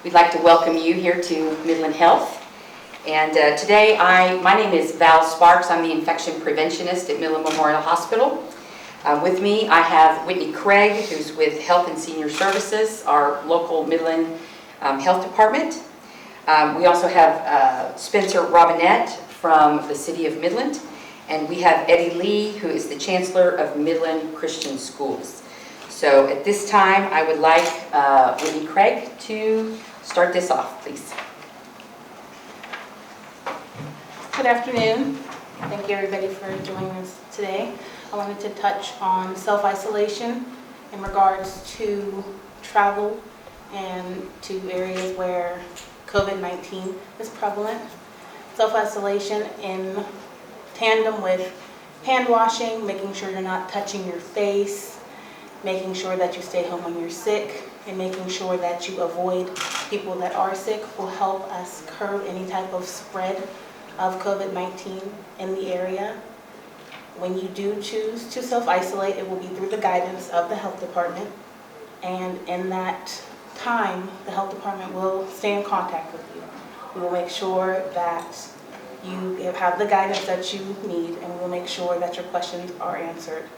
We'd like to welcome you here to Midland Health. And today, my name is Val Sparks. I'm the infection preventionist at Midland Memorial Hospital. With me, I have Whitney Craig, who's with Health and Senior Services, our local Midland Health Department. We also have Spencer Robinette from the City of Midland. And we have Eddie Lee, who is the Chancellor of Midland Christian Schools. So at this time, I would like Whitney Craig to start this off, please. Good afternoon. Thank you everybody for joining us today. I wanted to touch on self-isolation in regards to travel and to areas where COVID-19 is prevalent. Self-isolation in tandem with hand washing, making sure you're not touching your face, making sure that you stay home when you're sick, and making sure that you avoid people that are sick will help us curb any type of spread of COVID-19 in the area. When you do choose to self-isolate, it will be through the guidance of the health department, and in that time, the health department will stay in contact with you. We will make sure that you have the guidance that you need, and we will make sure that your questions are answered.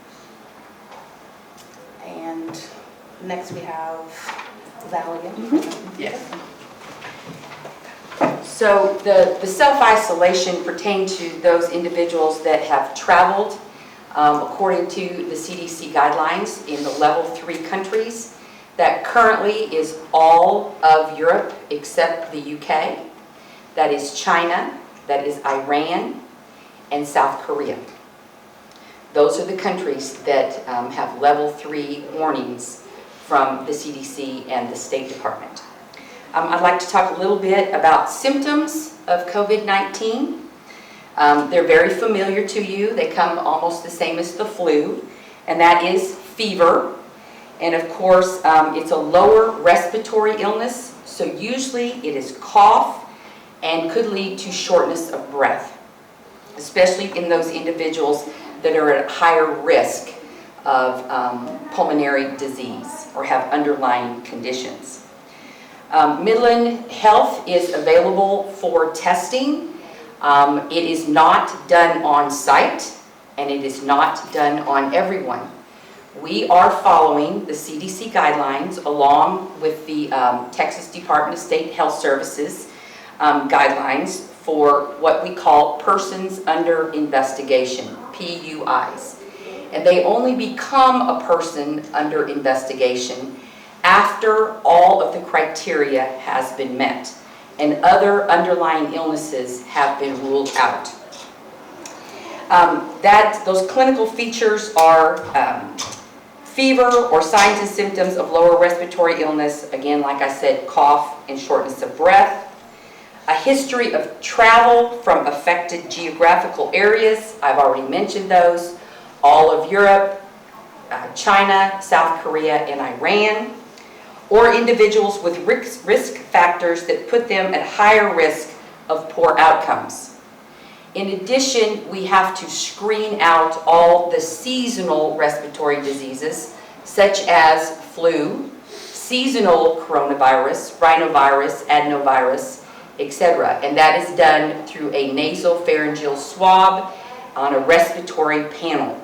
And next we have Val again. Yes. So the self-isolation pertains to those individuals that have traveled according to the CDC guidelines in the level 3 countries. That currently is all of Europe except the UK. That is China, that is Iran, and South Korea. Those are the countries that have level 3 warnings from the CDC and the State Department. I'd like to talk a little bit about symptoms of COVID-19. They're very familiar to you. They come almost the same as the flu, and that is fever. And of course, it's a lower respiratory illness, so usually it is cough and could lead to shortness of breath, especially in those individuals that are at higher risk of pulmonary disease or have underlying conditions. Midland Health is available for testing. It is not done on site, and it is not done on everyone. We are following the CDC guidelines along with the Texas Department of State Health Services guidelines for what we call persons under investigation, PUIs. And they only become a person under investigation after all of the criteria has been met and other underlying illnesses have been ruled out. Those clinical features are fever or signs and symptoms of lower respiratory illness, again, like I said, cough and shortness of breath. A history of travel from affected geographical areas, I've already mentioned those, all of Europe, China, South Korea, and Iran, or individuals with risk factors that put them at higher risk of poor outcomes. In addition, we have to screen out all the seasonal respiratory diseases, such as flu, seasonal coronavirus, rhinovirus, adenovirus, etc. And that is done through a nasopharyngeal swab on a respiratory panel.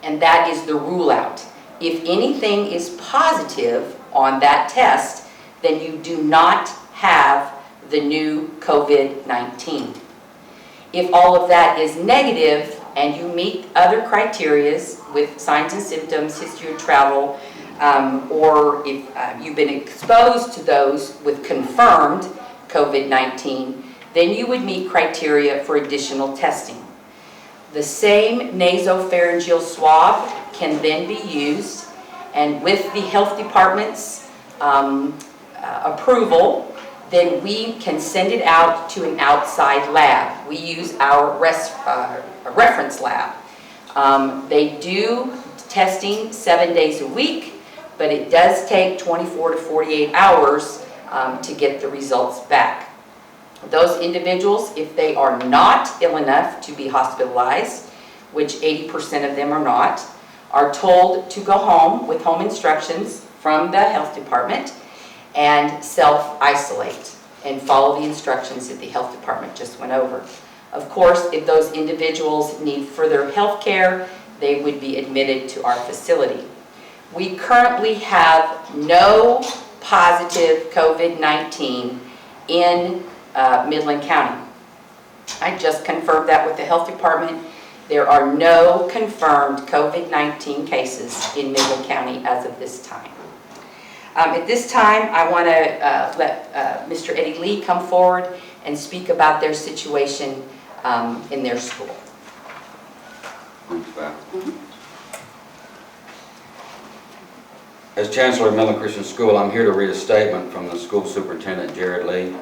And that is the rule out. If anything is positive on that test, then you do not have the new COVID-19. If all of that is negative and you meet other criteria with signs and symptoms, history of travel, or if you've been exposed to those with confirmed COVID-19, then you would meet criteria for additional testing. The same nasopharyngeal swab can then be used, and with the health department's approval, then we can send it out to an outside lab. We use our reference lab. They do testing 7 days a week, but it does take 24 to 48 hours to get the results back. Those individuals, if they are not ill enough to be hospitalized, which 80% of them are not, are told to go home with home instructions from the health department, and self-isolate and follow the instructions that the health department just went over. Of course, if those individuals need further health care, they would be admitted to our facility. We currently have no positive COVID-19 in Midland County. I just confirmed that with the health department. There are no confirmed COVID-19 cases in Midland County as of this time. At this time, I want to let Mr. Eddie Lee come forward and speak about their situation in their school. Thanks, Val. As Chancellor of Midland Christian School, I'm here to read a statement from the school superintendent, Jared Lee.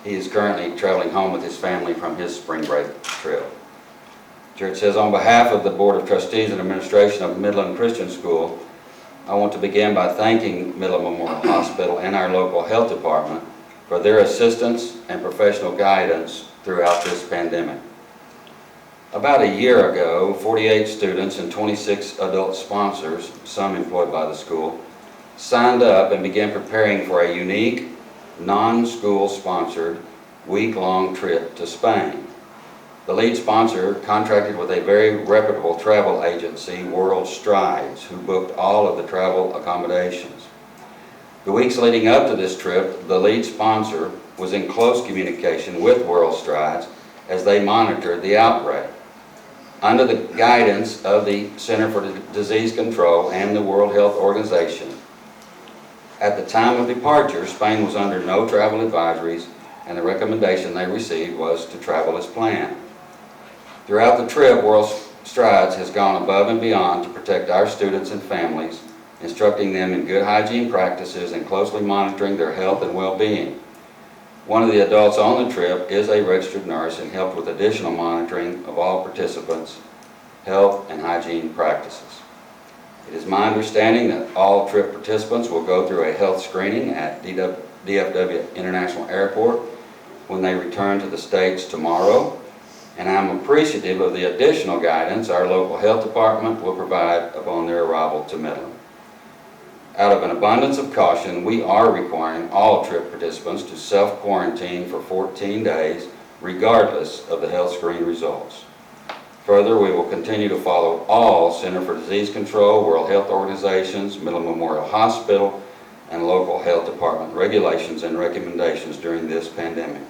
He is currently traveling home with his family from his spring break trip. Jared says, on behalf of the Board of Trustees and Administration of Midland Christian School, I want to begin by thanking Midland Memorial Hospital and our local health department for their assistance and professional guidance throughout this pandemic. About a year ago, 48 students and 26 adult sponsors, some employed by the school, signed up and began preparing for a unique, non-school sponsored, week-long trip to Spain. The lead sponsor contracted with a very reputable travel agency, World Strides, who booked all of the travel accommodations. The weeks leading up to this trip, the lead sponsor was in close communication with World Strides as they monitored the outbreak. Under the guidance of the Center for Disease Control and the World Health Organization, at the time of departure, Spain was under no travel advisories, and the recommendation they received was to travel as planned. Throughout the trip, World Strides has gone above and beyond to protect our students and families, instructing them in good hygiene practices and closely monitoring their health and well-being. One of the adults on the trip is a registered nurse and helped with additional monitoring of all participants' health and hygiene practices. It is my understanding that all trip participants will go through a health screening at DFW International Airport when they return to the States tomorrow, and I'm appreciative of the additional guidance our local health department will provide upon their arrival to Midland. Out of an abundance of caution, we are requiring all trip participants to self-quarantine for 14 days, regardless of the health screen results. Further, we will continue to follow all Center for Disease Control, World Health Organizations, Midland Memorial Hospital, and local health department regulations and recommendations during this pandemic.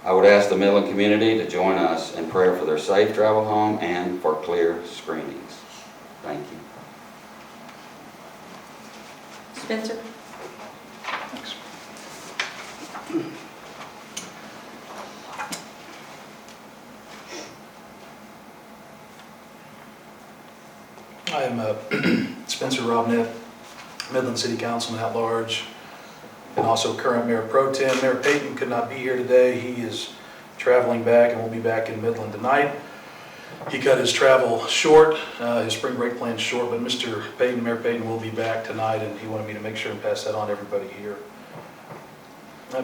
I would ask the Midland community to join us in prayer for their safe travel home and for clear screenings. Thank you. Spencer? Thanks. I am Spencer Robnett, Midland City Councilman at large, and also current Mayor Pro Tem. Mayor Payton could not be here today. He is traveling back and will be back in Midland tonight. He cut his travel short, his spring break plans short, but Mayor Payton will be back tonight, and he wanted me to make sure and pass that on to everybody here.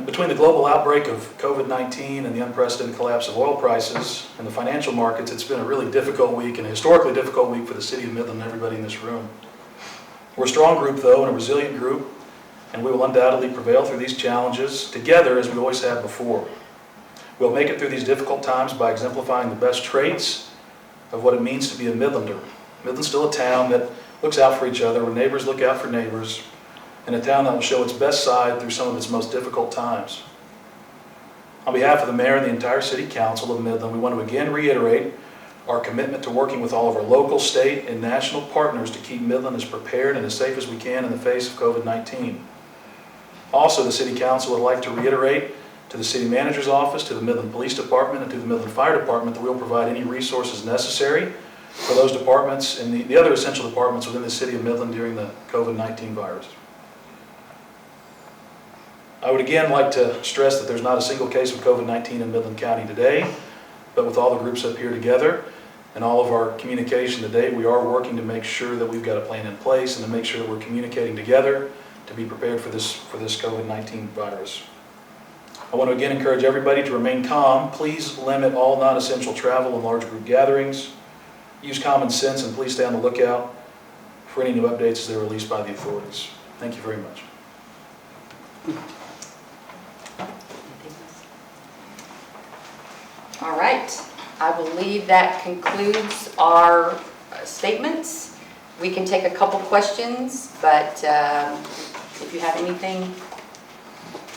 Between the global outbreak of COVID-19 and the unprecedented collapse of oil prices and the financial markets, it's been a really difficult week and a historically difficult week for the city of Midland and everybody in this room. We're a strong group, though, and a resilient group, and we will undoubtedly prevail through these challenges together as we always have before. We'll make it through these difficult times by exemplifying the best traits of what it means to be a Midlander. Midland's still a town that looks out for each other, where neighbors look out for neighbors, and a town that will show its best side through some of its most difficult times. On behalf of the mayor and the entire city council of Midland, we want to again reiterate our commitment to working with all of our local, state, and national partners to keep Midland as prepared and as safe as we can in the face of COVID-19. Also, the city council would like to reiterate to the city manager's office, to the Midland Police Department, and to the Midland Fire Department that we'll provide any resources necessary for those departments and the other essential departments within the city of Midland during the COVID-19 virus. I would again like to stress that there's not a single case of COVID-19 in Midland County today, but with all the groups up here together and all of our communication today, we are working to make sure that we've got a plan in place and to make sure that we're communicating together to be prepared for this COVID-19 virus. I want to again encourage everybody to remain calm. Please limit all non-essential travel and large group gatherings. Use common sense, and please stay on the lookout for any new updates as they're released by the authorities. Thank you very much. All right, I believe that concludes our statements. We can take a couple questions, but if you have anything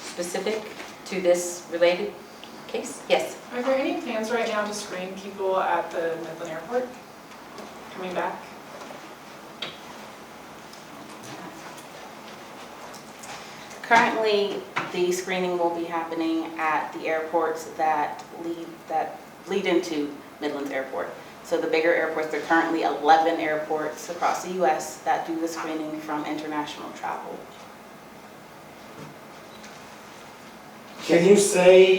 specific to this related case, yes. Are there any plans right now to screen people at the Midland Airport coming back? Currently, the screening will be happening at the airports that lead into Midlands Airport. So the bigger airports, there are currently 11 airports across the U.S. that do the screening from international travel. Can you say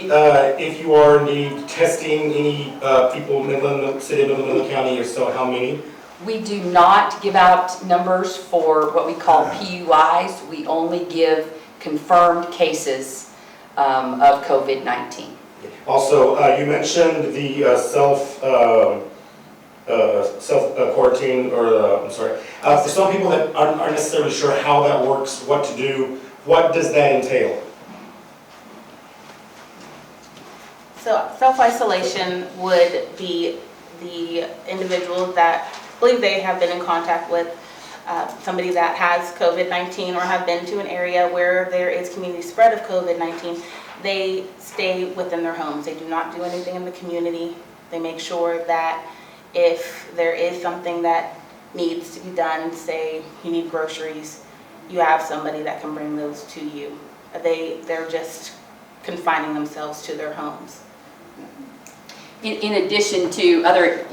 if you are indeed testing any people in Midland, City of Midland County, if so, how many? We do not give out numbers for what we call PUIs. We only give confirmed cases of COVID-19. Also, you mentioned the self-quarantine, or I'm sorry. For some people that aren't necessarily sure how that works, what to do, what does that entail? So self-isolation would be the individuals that believe they have been in contact with somebody that has COVID-19 or have been to an area where there is community spread of COVID-19. They stay within their homes. They do not do anything in the community. They make sure that if there is something that needs to be done, say you need groceries, you have somebody that can bring those to you. They're just confining themselves to their homes. In addition to other,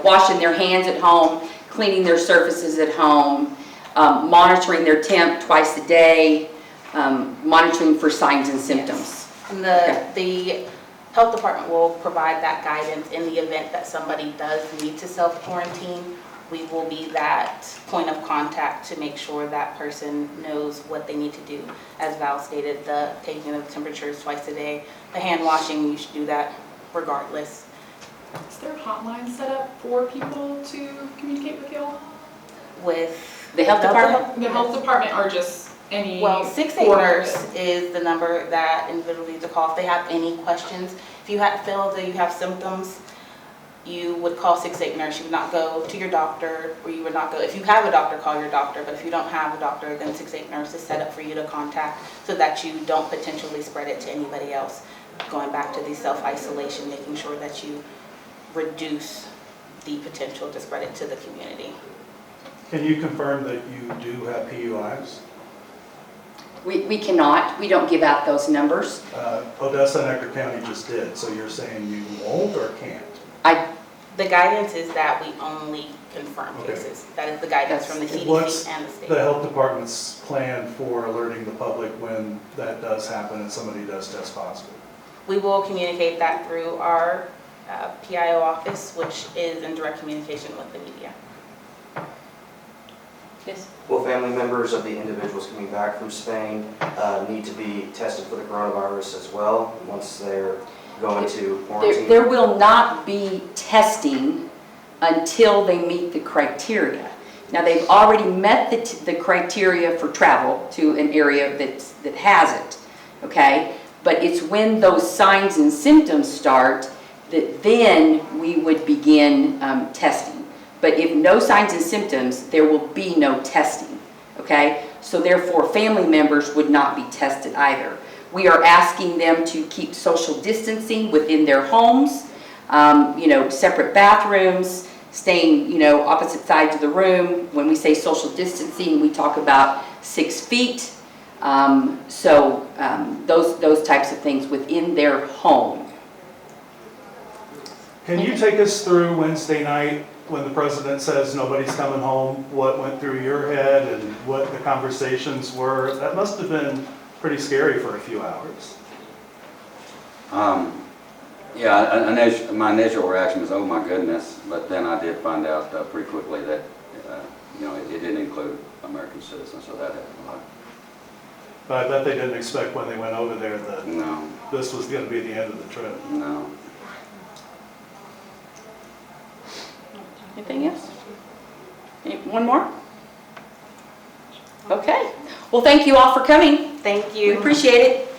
washing their hands at home, cleaning their surfaces at home, monitoring their temp twice a day, monitoring for signs and symptoms. And the health department will provide that guidance in the event that somebody does need to self-quarantine. We will be that point of contact to make sure that person knows what they need to do. As Val stated, the taking of temperatures twice a day, the hand washing, you should do that regardless. Is there a hotline set up for people to communicate with y'all? With The health department? The health department or just any? Well, 68 nurse is the number that individuals need to call if they have any questions. If you feel that you have symptoms, you would call 68 nurse. You would not go to your doctor, or you would not go, if you have a doctor, call your doctor, but if you don't have a doctor, then 68 nurse is set up for you to contact so that you don't potentially spread it to anybody else. Going back to the self-isolation, making sure that you reduce the potential to spread it to the community. Can you confirm that you do have PUIs? We cannot. We don't give out those numbers. Odessa and Ector County just did, so you're saying you won't or can't? The guidance is that we only confirm Okay. cases. That is the guidance from the CDC What's and the state. the health department's plan for alerting the public when that does happen and somebody does test positive? We will communicate that through our PIO office, which is in direct communication with the media. Yes. Will family members of the individuals coming back from Spain need to be tested for the coronavirus as well once they're going to quarantine? There will not be testing until they meet the criteria. Now, they've already met the criteria for travel to an area that has it, okay? But it's when those signs and symptoms start that then we would begin testing. But if no signs and symptoms, there will be no testing, okay? So therefore, family members would not be tested either. We are asking them to keep social distancing within their homes, separate bathrooms, staying, opposite sides of the room. When we say social distancing, we talk about 6 feet. Those types of things within their home. Can you take us through Wednesday night when the president says nobody's coming home, what went through your head and what the conversations were? That must have been pretty scary for a few hours. My initial reaction was, oh my goodness, but then I did find out pretty quickly that, it didn't include American citizens, so that happened a lot. But I bet they didn't expect when they went over there that No, this was going to be the end of the trip. no. Anything else? One more? Okay. Well, thank you all for coming. Thank We you. appreciate it.